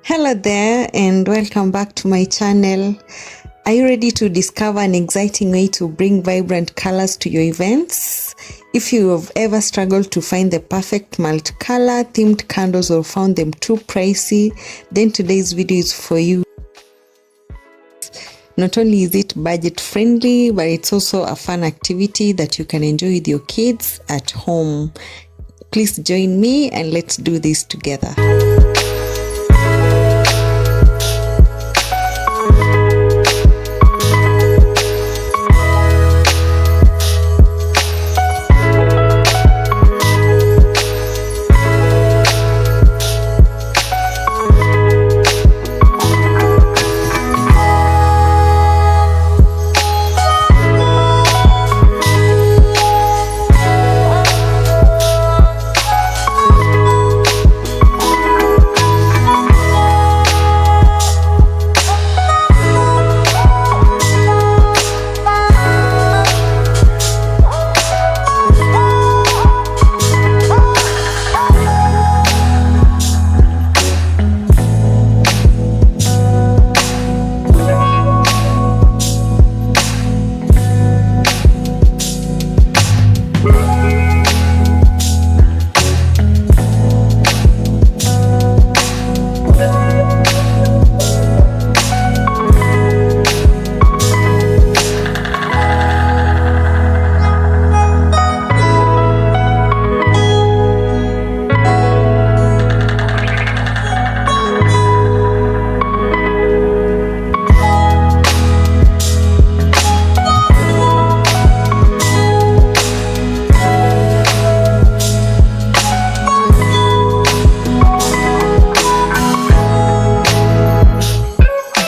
Hello there and welcome back to my channel. Are you ready to discover an exciting way to bring vibrant colors to your events? If you have ever struggled to find the perfect multicolor themed candles or found them too pricey, then today's video is for you. Not only is it budget friendly, but it's also a fun activity that you can enjoy with your kids at home. Please join me and let's do this together.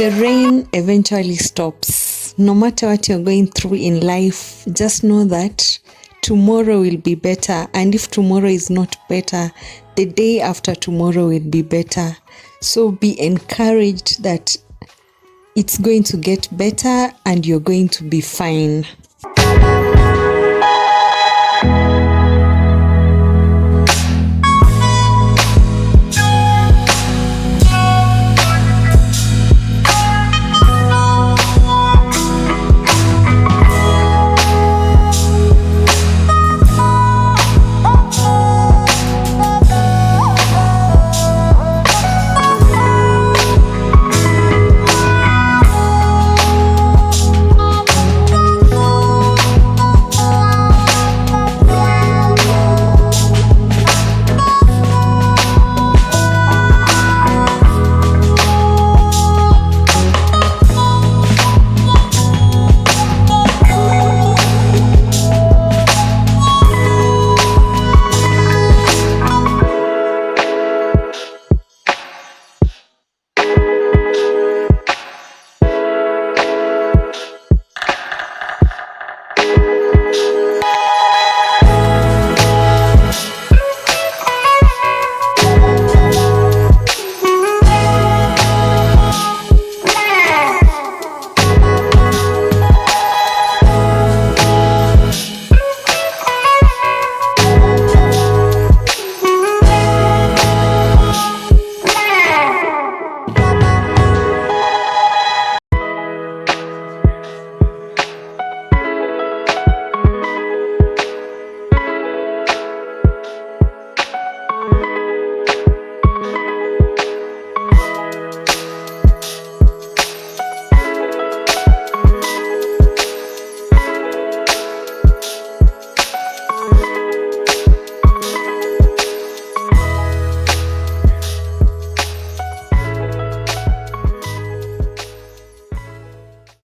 The rain eventually stops. No matter what you're going through in life, just know that tomorrow will be better. And if tomorrow is not better, the day after tomorrow will be better. So be encouraged that it's going to get better and you're going to be fine.